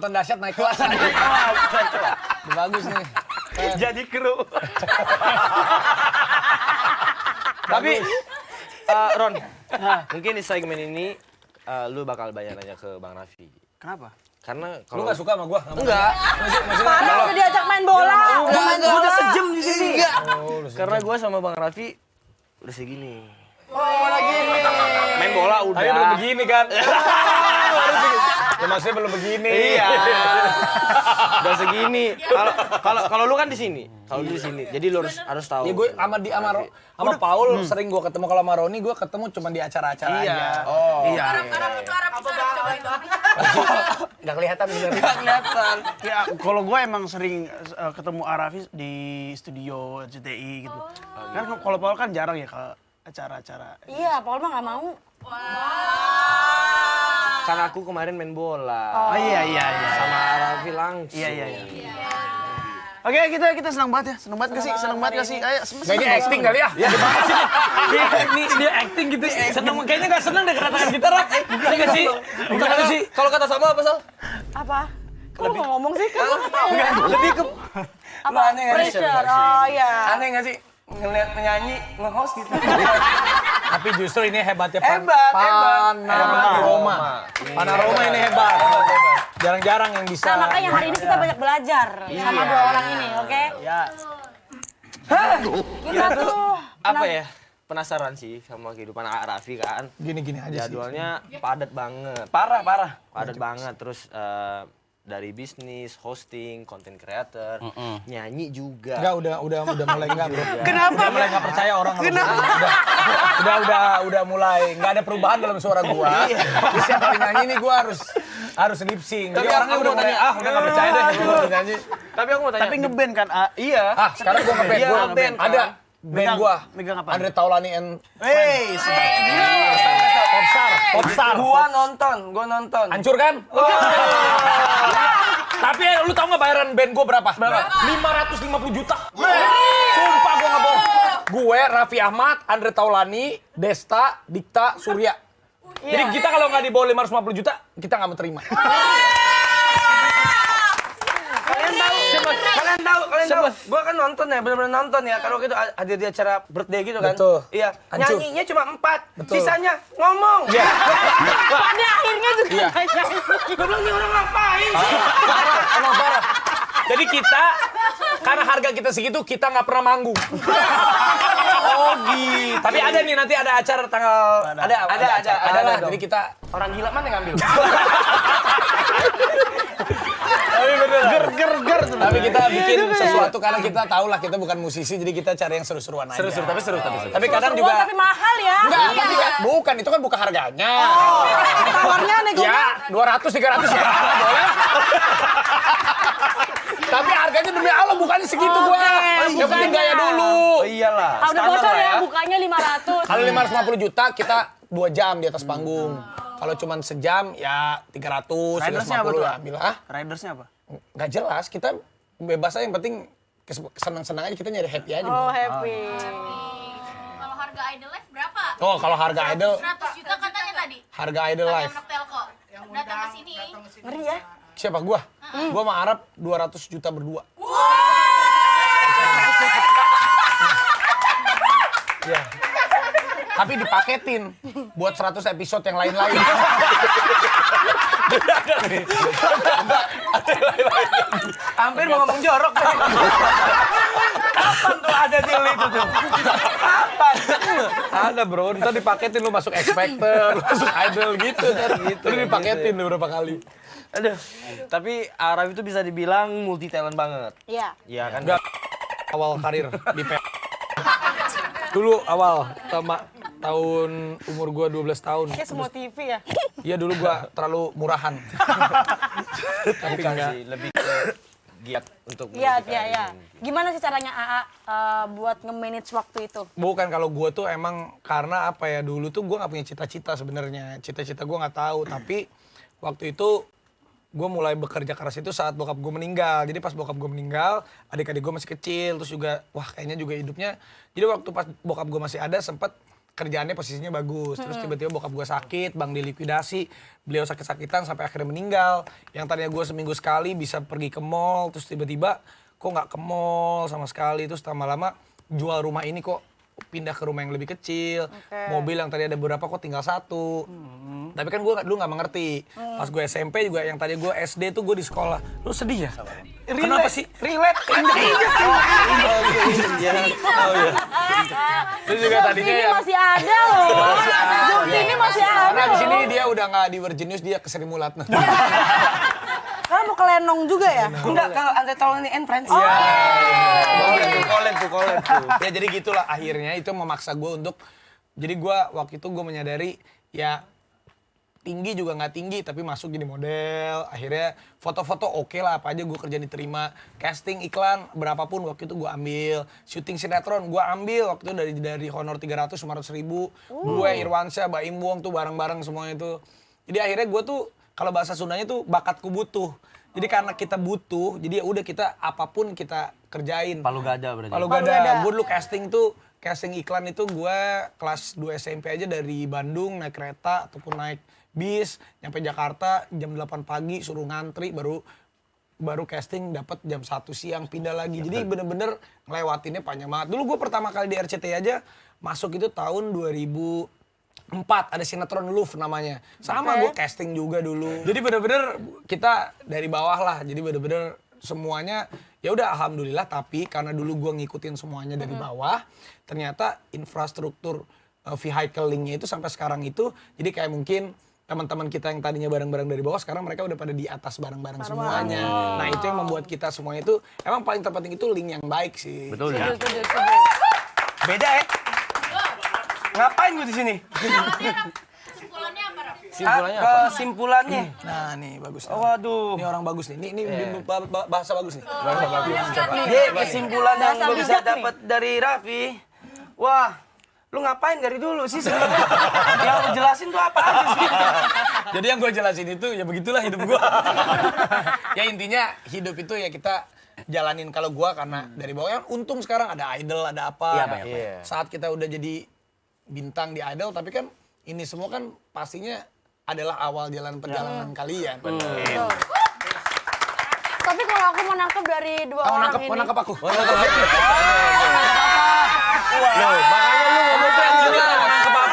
nonton dahsyat naik kelas. Bagus nih. Jadi kru. Tapi Ron, mungkin di segmen ini lu bakal banyak nanya ke Bang Raffi. Kenapa? Karena Lu kalau gak suka sama gua? enggak, Parah udah diajak main bola. Udah main bola. Udah sejam di sini. karena gua sama Bang Raffi udah segini. Oh, lagi nih. Main bola udah. Tapi belum begini kan? Ya maksudnya belum begini. Iya. Udah segini. Kalau lu kan di sini. Kalau lu di sini. Jadi lu harus tahu. Ya gue sama Paul sering gue ketemu, kalau sama Roni gue ketemu cuma di acara-acara aja. Oh. Iya. Arab coba itu. Gak kelihatan bener. Kelihatan. Ya, kalau gue emang sering ketemu Arafi di studio RCTI gitu. Kan kalau Paul kan jarang ya ke acara-acara. Iya, Paul mah nggak mau. Karena aku kemarin main bola. Oh iya. Sama Raffi langsung. Iya. Oke, kita senang banget ya. Senang banget gak sih? Ayo, Kayaknya acting kali ya? Dia acting gitu. Seneng, kayaknya gak seneng deh kedatangan kita, Rak. Bukan gak sih? Bukan gak sih? Kalau kata sama apa, Sal? Apa? Kok lu mau ngomong sih? Kan lu nggak tahu. Lebih ke Apa? Pressure. Oh iya. Aneh gak sih? Ngeliat penyanyi, nge-host gitu. Tapi justru ini hebatnya Hebat. Panorama. Panorama ini hebat. Jarang-jarang yang bisa. Nah, makanya hari ini kita banyak belajar sama dua orang ini, oke? Ya. Kita tuh apa ya? Penasaran sih sama kehidupan Raffi kan. Gini-gini aja sih. Jadwalnya padat banget. Parah. Padat banget. Terus dari bisnis, hosting, content creator, nyanyi juga. Enggak, udah mulai enggak, Bro. Kenapa? Udah mulai enggak percaya orang sama gua. Udah mulai enggak ada perubahan dalam suara gua. Terus setiap kali nyanyi nih gua harus lip sync. Jadi Tapi orangnya aku udah mau mulai tanya. udah enggak percaya deh gua nyanyi. Tapi aku mau tanya. Tapi ngeband kan? Iya. Sekarang gua ngeband. Iya, Gua ngeband, kan. ada band gua. Megang apa? Andre Taulani and Hey, Popstar. Gua nonton. Hancur kan? Tapi lu tau nggak bayaran band gue berapa? 550 juta. Sumpah gue nggak bohong. Gue, Raffi Ahmad, Andre Taulani, Desta, Dikta, Surya. Jadi kita kalau nggak di bawah 550 juta, kita nggak mau terima. Kalian tahu, gua kan nonton ya, benar-benar nonton ya. Kalau gitu hadir di acara birthday gitu kan. Betul. Iya, Hancur. nyanyinya cuma 4, Betul. sisanya ngomong. Iya. Pada akhirnya juga Iya. Gua bilang nih orang ngapain sih? Emang parah. Jadi kita, karena harga kita segitu, kita nggak pernah manggung. Oh gitu. Tapi ada nih, nanti ada acara tanggal... Ada lah. dong. Jadi kita... Orang gila mana yang ngambil? Tapi bener. ger. Tapi kita bikin sesuatu karena kita tahu lah kita bukan musisi, jadi kita cari yang seru-seruan aja. Seru, tapi seru. Tapi kadang seruan juga... tapi mahal ya. Enggak, tapi kan bukan, itu kan bukan harganya. Tawarnya negonya. Ya, 200, 300 ya, boleh. Tapi harganya demi Allah bukannya segitu gua. Yang penting gaya dulu. Oh iyalah. Ah, udah bocor ya, bukanya 500. Kalau 550 juta kita 2 jam di atas panggung. Kalau cuma sejam ya 300, Ridersnya apa 350 tuh? ya. Ambil Ridersnya apa? Nggak jelas, kita bebas aja, yang penting senang-senang aja, kita nyari happy aja. Oh, happy. Kalau harga Idol Live berapa? Oh, kalau harga idol, 100 juta katanya tadi. harga idol Kata live. anak telco. Datang ke sini. Ngeri ya. Siapa gua? Gua sama Arab 200 juta berdua. Iya. Tapi dipaketin buat 100 episode yang lain-lain. Hampir mau ngomong jorok tadi. Kapan tuh ada deal itu tuh? Kapan? Ada bro, ntar dipaketin lu masuk X Factor, lu masuk Idol gitu kan. Terus dipaketin beberapa kali. Aduh. Tapi Arab itu bisa dibilang multi talent banget. Iya. Iya kan? Enggak, awal karir di P. Dulu awal, tahun umur gua 12 tahun. Kayak semua TV ya. Iya dulu gua terlalu murahan. Tapi Bukan enggak. sih, lebih ke giat untuk Iya, mendidik iya, karir. iya. Gimana sih caranya AA buat nge-manage waktu itu? Bukan, kalau gue tuh emang karena apa ya, dulu tuh gue nggak punya cita-cita sebenarnya. Cita-cita gue nggak tahu, tapi waktu itu gue mulai bekerja keras itu saat bokap gue meninggal. Jadi pas bokap gue meninggal, adik-adik gue masih kecil, terus juga wah kayaknya juga hidupnya. Jadi waktu pas bokap gue masih ada sempet kerjaannya posisinya bagus. Terus tiba-tiba bokap gue sakit, bank dilikuidasi, beliau sakit-sakitan sampai akhirnya meninggal. Yang tadinya gue seminggu sekali bisa pergi ke mall, terus tiba-tiba kok nggak ke mall sama sekali. Terus lama-lama jual rumah ini kok pindah ke rumah yang lebih kecil. Mobil yang tadi ada beberapa kok tinggal 1. Tapi kan gue dulu nggak mengerti. Pas gue SMP juga, yang tadi gue SD tuh gue di sekolah. Lu sedih ya? Kenapa sih? Relate. Terus juga tadinya Ini yang masih ada loh. Jokes ini masih ada karena di sini loh. dia udah nggak di Virgin News, dia ke Sri Mulat. Karena mau ke Lenong juga ya? Enggak, kalau Andre Taulani and Friends. Kolen tuh. Ya jadi gitulah, akhirnya itu memaksa gue untuk, jadi gue waktu itu gue menyadari ya tinggi juga nggak tinggi tapi masuk jadi model. Akhirnya foto-foto oke lah, apa aja gue kerjaan diterima. Casting iklan berapapun waktu itu gue ambil. Syuting sinetron gue ambil waktu itu dari honor 300-500 ribu. Gue, Irwansyah, Baim Wong tuh bareng-bareng semuanya itu. Jadi akhirnya gue tuh kalau bahasa Sundanya tuh bakatku butuh. Jadi karena kita butuh, jadi ya udah kita apapun kita kerjain. Palu gada berarti. Palu gada. Gue dulu casting iklan itu gue kelas 2 SMP aja dari Bandung naik kereta ataupun naik bis nyampe Jakarta jam 8 pagi suruh ngantri baru casting dapat jam 1 siang pindah lagi. Jadi bener-bener ngelewatinnya panjang banget. Dulu gue pertama kali di RCTI aja masuk itu tahun 2004, ada sinetron Love namanya. Sama gue casting juga dulu. Jadi bener-bener kita dari bawah lah. Jadi bener-bener semuanya ya udah alhamdulillah, tapi karena dulu gue ngikutin semuanya dari bawah, ternyata infrastruktur vehicle-nya itu sampai sekarang itu jadi kayak mungkin teman-teman kita yang tadinya bareng-bareng dari bawah sekarang mereka udah pada di atas bareng-bareng semuanya. Nah, itu yang membuat kita semuanya itu emang paling terpenting itu link yang baik sih. Betul ya. Beda ya. Ngapain gue di sini? Kesimpulannya apa, Raf? Simpulannya apa? Kesimpulannya. Nah, nih bagus. Nih. Waduh. Ini orang bagus nih. Ini bahasa bagus nih. Dia kesimpulan yang gue bisa dapat dari Raffi. Wah, lu ngapain dari dulu sih sebenarnya? Yang lu jelasin tuh apa aja sih? Jadi yang gue jelasin itu ya begitulah hidup gue. Ya intinya hidup itu ya kita jalanin. Kalau gue karena dari bawah kan untung sekarang ada idol, ada apa. Iya, banyak. Iya. Saat kita udah jadi bintang di idol, tapi kan ini semua kan pastinya adalah awal jalan perjalanan kalian. Tapi kalau aku mau nangkep dari dua orang ini. Mau nangkep aku.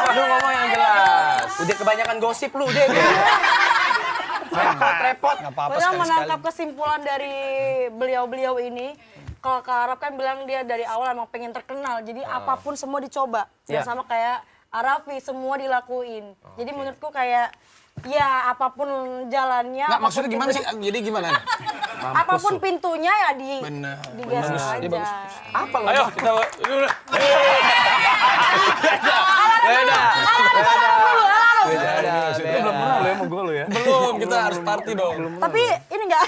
Lu ngomong yang jelas. Udah kebanyakan gosip lu, deh. Repot. Nggak apa-apa Padahal sekali-sekali. menangkap kesimpulan dari beliau-beliau ini, kalau Kak Arab kan bilang dia dari awal emang pengen terkenal, jadi apapun semua dicoba. Iya. Sama kayak Arafi, semua dilakuin. Jadi menurutku kayak, ya apapun jalannya. Nggak, apapun maksudnya gimana sih? Jadi gimana? Apapun pintunya ya Bener. digas aja. Dia bagus. Apa lu? Ayo kita Belum pernah lu emang gue lu ya. belum, kita harus party dong. Tapi ini enggak.